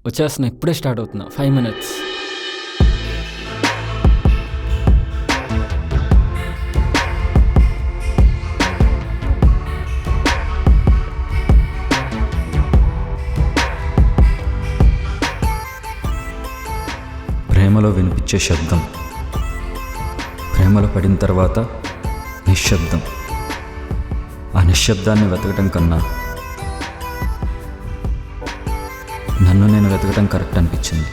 వచ్చేస్తున్నా, ఇప్పుడే స్టార్ట్ అవుతున్నా. 5 minutes. ప్రేమలో వినిపించే శబ్దం, ప్రేమలో పడిన తర్వాత నిశ్శబ్దం. ఆ నిశ్శబ్దాన్ని వెతకటం కన్నా నన్ను నేను వెతకటం కరెక్ట్ అనిపించింది.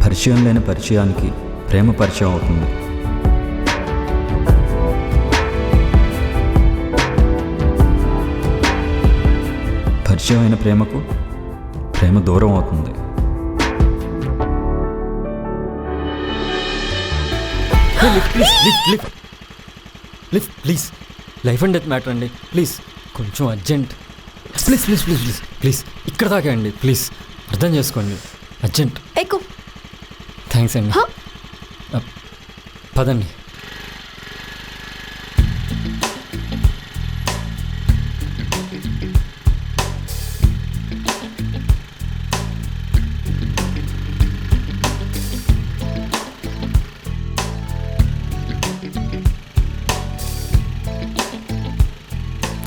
పరిచయం లేని పరిచయానికి ప్రేమ పరిచయం అవుతుంది. పరిచయం అయిన ప్రేమకు ప్రేమ దూరం అవుతుంది. Please, life and death matter అండి. ప్లీజ్ కొంచెం urgent. Please please please please please ఇక్కడ దాకా అండి. ప్లీజ్ అర్థం చేసుకోండి, అర్జెంట్. ఎక్కు. థ్యాంక్స్ అండి. పదండి.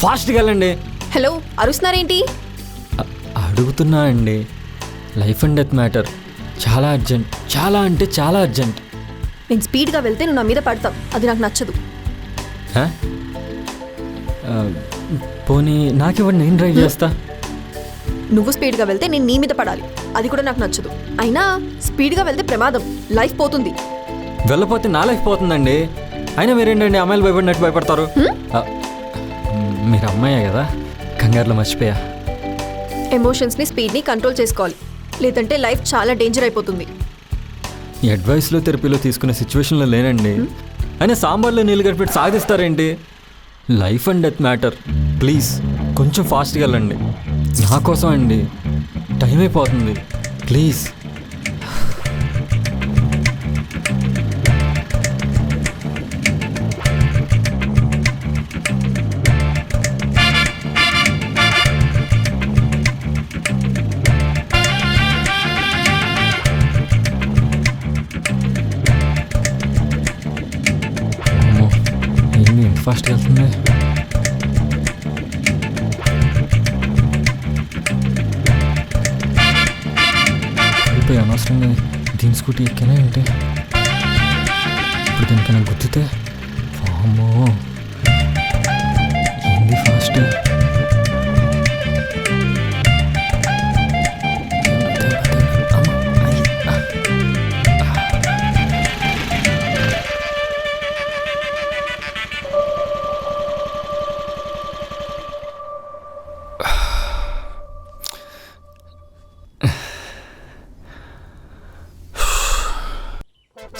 ఫాస్ట్గా వెళ్ళండి. హలో, అరుస్తున్నారేంటి? అడుగుతున్నా అండి. లైఫ్ అండ్ డెత్ మ్యాటర్, చాలా అర్జెంట్, చాలా అంటే చాలా అర్జెంట్. నేను స్పీడ్గా వెళ్తే నువ్వు నా మీద పడతావు, అది నాకు నచ్చదు. పోనీ నాకివ్వండి, నేను డ్రైవ్ చేస్తా. నువ్వు స్పీడ్గా వెళ్తే నేను నీ మీద పడాలి, అది కూడా నాకు నచ్చదు. అయినా స్పీడ్గా వెళ్తే ప్రమాదం, లైఫ్ పోతుంది. వెళ్ళపోతే నా లైఫ్ పోతుందండి. అయినా మీరేంటండి అమ్మాయిలు భయపడినట్టు భయపడతారు? మీరు అమ్మాయే కదా, కంగారులో మర్చిపోయా. ఎమోషన్స్ని, స్పీడ్ని కంట్రోల్ చేసుకోవాలి, లేదంటే లైఫ్ చాలా డేంజర్ అయిపోతుంది. ఈ అడ్వైస్లో థెరపీలో తీసుకునే సిచ్యువేషన్లో లేనండి. అయినా సాంబార్లో నీళ్ళు గడిపెట్టి సాధిస్తారేంటి? Life and death matter, please కొంచెం ఫాస్ట్గా వెళ్ళండి. నా కోసం అండి, టైం అయిపోతుంది. ప్లీజ్. ఫాస్ట్గా వెళ్తుంది. అయిపోయి అనవసరంగా దీని స్కూటీ ఎక్కినా ఏంటి? ఇప్పుడు దీనికైనా గుర్తితే అమ్మో ఏంది ఫాస్ట్.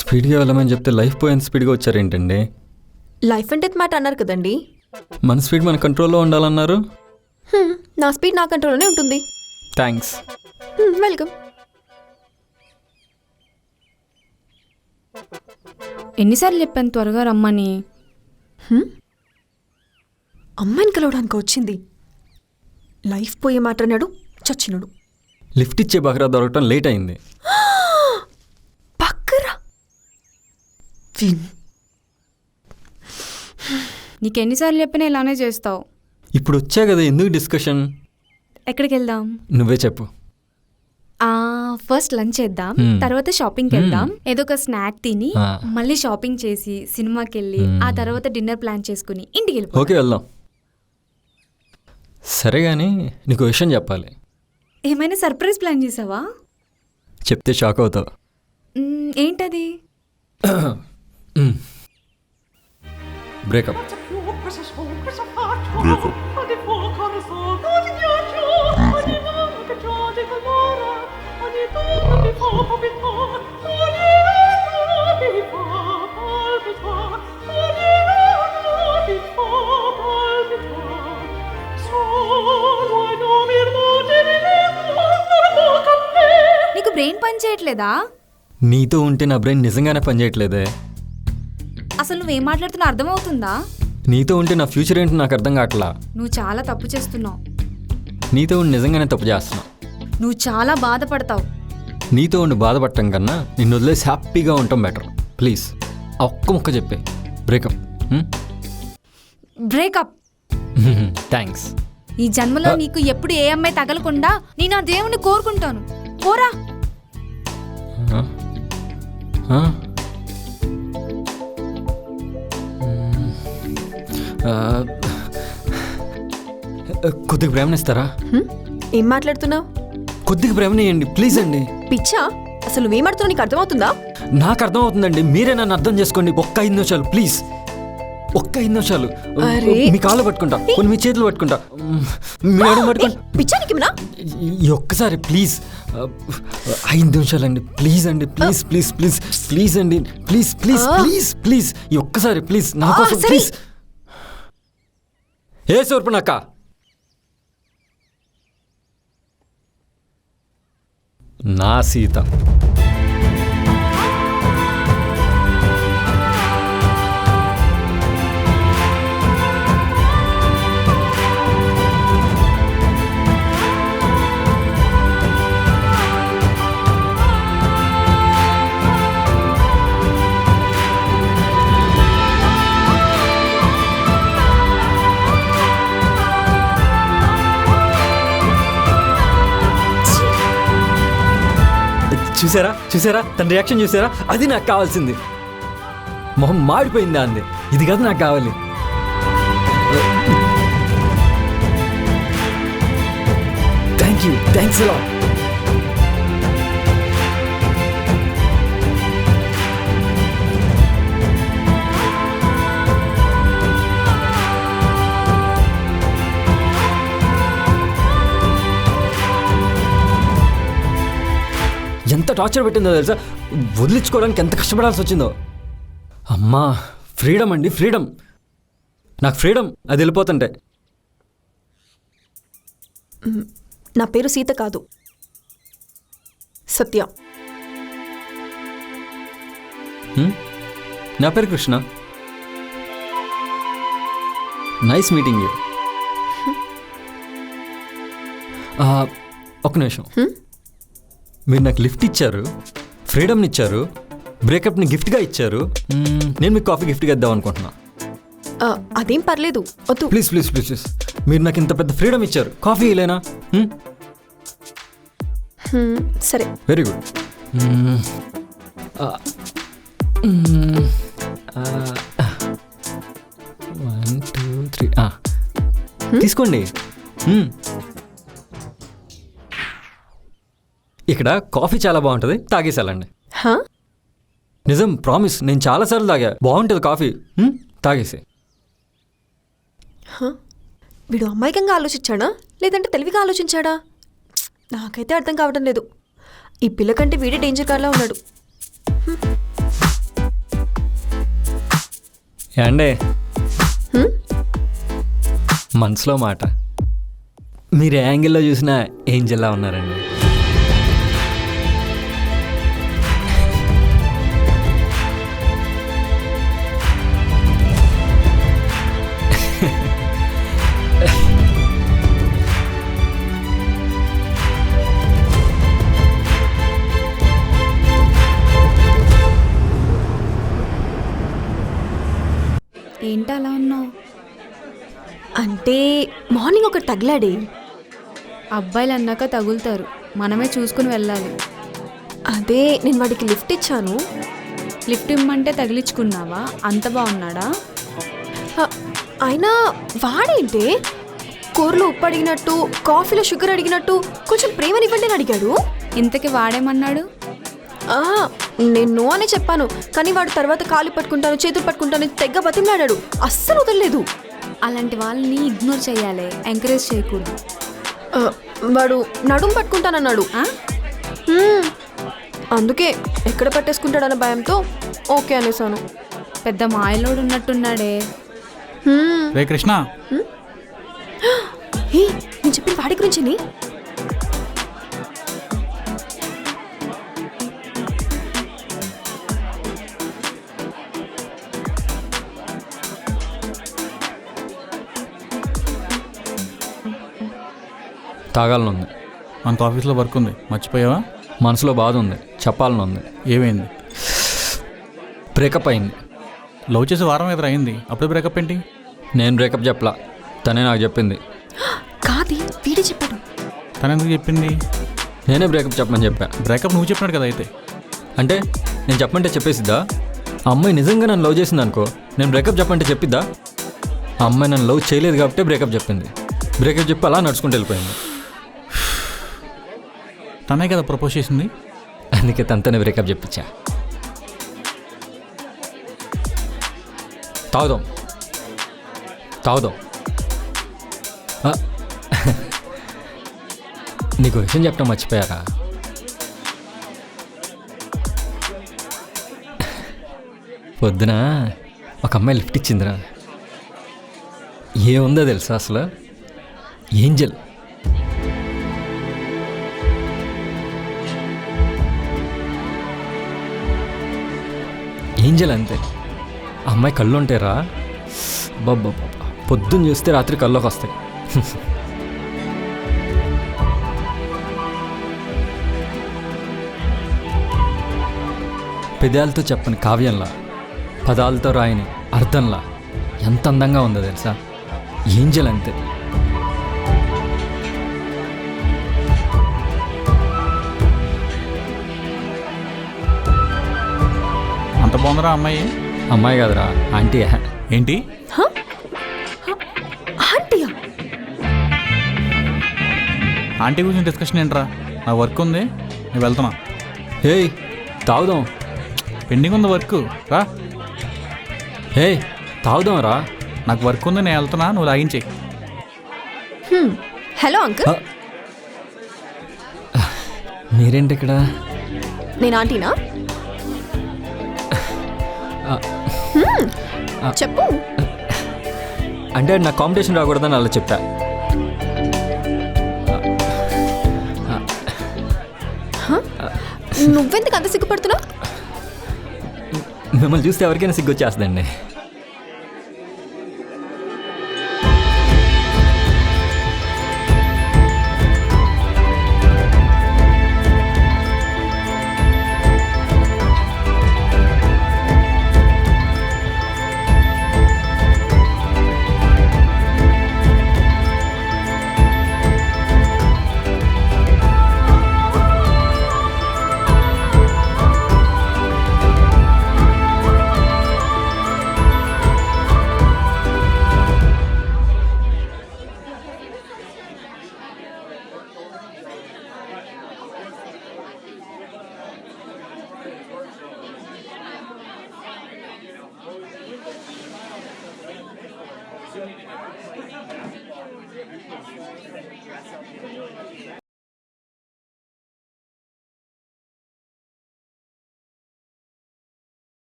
స్పీడ్గా వెళ్ళమని చెప్తే లైఫ్ పోయేంత స్పీడ్గా వచ్చారేంటండి? లైఫ్ అండ్ డెత్ మ్యాటర్ అన్నారు కదండి. మన స్పీడ్ మన కంట్రోల్లో ఉండాలన్నారు. నా స్పీడ్ నా కంట్రోల్లోనే ఉంటుంది. థ్యాంక్స్. వెల్కమ్. ఎన్నిసార్లు చెప్పాను త్వరగా రమ్మని? అమ్మాయిని కలవడానికి వచ్చింది. లైఫ్ పోయే మాట అన్నాడు, చచ్చినాడు. లిఫ్ట్ ఇచ్చే బకరా దొరకటం లేట్ అయింది. నీకెన్నిసార్లు చెప్పినా ఇలానే చేస్తావు. ఇప్పుడు వచ్చా కదా, ఎందుకు డిస్కషన్? ఎక్కడికి వెళ్దాం? నువ్వే చెప్పు. ఫస్ట్ లంచ్ చేద్దాం, తర్వాత షాపింగ్కి వెళ్దాం. ఏదో ఒక స్నాక్ తిని మళ్ళీ షాపింగ్ చేసి సినిమాకి వెళ్ళి ఆ తర్వాత డిన్నర్ ప్లాన్ చేసుకుని ఇంటికి వెళ్ళి. ఓకే, వెళ్దాం. సరే కానీ నీకు విషయం చెప్పాలి. ఏమైనా సర్ప్రైజ్ ప్లాన్ చేసావా? చెప్తే షాక్ అవుతావు. ఏంటది? బ్రేకప్. Breakup. నీకు బ్రెయిన్ పని చేయట్లేదా? నీతో ఉంటే నా బ్రెయిన్ నిజంగానే పనిచేయట్లేదే. అసలు నువ్వేం మాట్లాడుతున్నా అర్థమవుతుందా? నీతో ఉంటే నా ఫ్యూచర్ ఏంటో నాకు అర్థం కావట్లా. నువ్వు చాలా తప్పు చేస్తున్నావు. నీతో ఉండి నిజంగానే తప్పు చేస్తున్నా. నువ్వు చాలా బాధపడతావు. నీతో ఉండి బాధపడటం కన్నా నిన్ను వదిలేసి హ్యాపీగా ఉండటం బెటర్. ప్లీజ్ ఆ ఒక్క ముక్క చెప్పే. బ్రేకప్. బ్రేకప్. థ్యాంక్స్. ఈ జన్మలో నీకు ఎప్పుడు ఏ అమ్మాయి తగలకుండా నేను ఆ దేవుణ్ణి కోరుకుంటాను. పోరా. కొద్దిగా ప్రేమనిస్తారా? ఏం మాట్లాడుతున్నావు? కొద్దిగా ప్రేమనియండి ప్లీజ్ అండి. పిచ్చా? అసలు నువ్వేమాడుతున్నావు నీకు అర్థమవుతుందా? నాకు అర్థమవుతుందండి, మీరే నన్ను అర్థం చేసుకోండి. ఒక్క 5 నిమిషాలు ప్లీజ్. ఒక్క 5 నిమిషాలు. అరే. మీ కాళ్ళు పట్టుకుంటా, కొన్ని మీ చేతులు పట్టుకుంటా, మేడం పట్టుకుంటా. పిచ్చా నీకు ఏమన్నా? ఈ ఒక్కసారి ప్లీజ్. 5 నిమిషాలండి ప్లీజ్ అండి. ప్లీజ్ ప్లీజ్ ప్లీజ్ ప్లీజ్ అండి. ప్లీజ్ ప్లీజ్ ప్లీజ్ ప్లీజ్ ఈ ఒక్కసారి ప్లీజ్ నా కోసం సరే. ప్లీజ్. ఏ సోర్పణక్క, నా సీత. చూసారా చూసారా తన రియాక్షన్ చూసారా? అది నాకు కావాల్సింది. మొహం మాడిపోయిందా అంది. ఇది కదా నాకు కావాలి. థ్యాంక్ యూ, థ్యాంక్స్ అలా. ఎంత టార్చర్ పెట్టిందో తెలుసా? వదిలించుకోవడానికి ఎంత కష్టపడాల్సి వచ్చిందో. అమ్మా, ఫ్రీడమ్ అండి, ఫ్రీడమ్. నాకు ఫ్రీడమ్ అది వెళ్ళిపోతుంటే. నా పేరు సీత కాదు, సత్య. నా పేరు కృష్ణ. Nice meeting you. ఒక నిమిషం. మీరు నాకు లిఫ్ట్ ఇచ్చారు, ఫ్రీడమ్ని ఇచ్చారు, బ్రేకప్ని గిఫ్ట్గా ఇచ్చారు. నేను మీకు కాఫీ గిఫ్ట్గా ఇద్దాం అనుకుంటున్నా. అదేం పర్లేదు, వద్దు. Please please please please. మీరు నాకు ఇంత పెద్ద ఫ్రీడమ్ ఇచ్చారు, కాఫీ ఇలేనా? సరే. Very good. 1 2 3 తీసుకోండి. ఇక్కడ కాఫీ చాలా బాగుంటుంది, తాగేసాలండి. నిజం, ప్రామిస్. నేను చాలాసార్లు తాగా, బాగుంటుంది కాఫీ. తాగేసి. వీడు అమాయకంగా ఆలోచించాడా లేదంటే తెలివిగా ఆలోచించాడా? నాకైతే అర్థం కావడం లేదు. ఈ పిల్ల కంటే వీడే డేంజర్ కార్లా ఉన్నాడు. ఏండే మనసులో మాట. మీరు ఏ యాంగిల్లో చూసినా ఏంజల్లా ఉన్నారండి. ఏంటి అలా ఉన్నావు? అంటే మార్నింగ్ ఒకటి తగిలాడే. అబ్బాయిలు అన్నాక తగులుతారు, మనమే చూసుకుని వెళ్ళాలి. అదే నేను వాడికి లిఫ్ట్ ఇచ్చాను. లిఫ్ట్ ఇమ్మంటే తగిలించుకున్నావా? అంత బాగున్నాడా? అయినా వాడేంటే కూరలో ఉప్పు అడిగినట్టు, కాఫీలో షుగర్ అడిగినట్టు కొంచెం ప్రేమనివ్వండి అని అడిగాడు. ఇంతకీ వాడేమన్నాడు? నేను నో అని చెప్పాను, కానీ వాడు తర్వాత కాలు పట్టుకుంటాను, చేతులు పట్టుకుంటాను తెగ్గ బతిమలాడాడు. అస్సలు వదలలేదు. అలాంటి వాళ్ళని ఇగ్నోర్ చేయాలి, ఎంకరేజ్ చేయకూడదు. వాడు నడుం పట్టుకుంటానన్నాడు. అందుకే ఎక్కడ పట్టేసుకుంటాడన్న భయంతో ఓకే అనేసాను. పెద్ద మాయలోడు ఉన్నట్టున్నాడే. రే కృష్ణ, హే, నేను చెప్పిన వాడి గురించి తాగాలని ఉంది. మనకు ఆఫీస్లో వర్క్ ఉంది, మర్చిపోయావా? మనసులో బాధ ఉంది, చెప్పాలని ఉంది. ఏమైంది? బ్రేకప్ అయింది. లవ్ చేసి వారం ఎదురు అయింది, అప్పుడు బ్రేకప్ ఏంటి? నేను బ్రేకప్ చెప్పలా, తనే నాకు చెప్పింది. కాదు, వీడే చెప్పాడు. తను ఎందుకు చెప్పింది? నేనే బ్రేకప్ చెప్పమని చెప్పా. బ్రేకప్ నువ్వు చెప్పినాడు కదా అయితే. అంటే నేను చెప్పమంటే చెప్పేసిద్దా? ఆ అమ్మాయి నిజంగా నన్ను లవ్ చేసింది అనుకో, నేను బ్రేకప్ చెప్పంటే చెప్పిద్దా? ఆ అమ్మాయి నన్ను లవ్ చేయలేదు కాబట్టి బ్రేకప్ చెప్పింది. బ్రేకప్ చెప్పి అలా నడుచుకుంటూ వెళ్ళిపోయింది. తనే కదా ప్రపోజ్ చేసింది. అందుకే తనతోనే బ్రేకప్ చెప్పించా. తాగుదాం తాగుదాం. ఆ, నీకు విషయం చెప్పడం మర్చిపోయారా? పొద్దున ఒక అమ్మాయి లిఫ్ట్ ఇచ్చిందిరా. ఏముందో తెలుసా అసలు? ఏంజల్. ఏంజల్ అంతే. ఆ అమ్మాయి కళ్ళు ఉంటాయిరా, బాబా పొద్దున్న చూస్తే రాత్రి కళ్ళలోకి వస్తాయి. పెదాలతో చెప్పని కావ్యంలా, పదాలతో రాయని అర్థంలా ఎంత అందంగా ఉందో తెలుసా? ఏంజల్ అంతే. అంత బాగుందిరా అమ్మాయి? అమ్మాయి కాదురా, ఆంటీ. ఏంటి? ఆంటీయా? ఆంటీ గురించి డిస్కషన్ ఏంట్రా? నా వర్క్ ఉంది, నేను వెళ్తున్నా. ఏయ్ తాగుదాం. పెండింగ్ ఉంది వర్క్, రా. ఏయ్ తాగుదాం రా. నాకు వర్క్ ఉంది, నేను వెళ్తున్నా, నువ్వు లాగించేయి. హలో అంకుల్, మీరేంటి ఇక్కడ? నేను ఆంటీనా? చెప్పు. అంటే నా కాంపిటీషన్ రాకూడదని అలా చెప్పా. నువ్వెందుకు అంత సిగ్గుపడుతున్నావు? మిమ్మల్ని చూస్తే ఎవరికైనా సిగ్గొచ్చేస్తుందండి.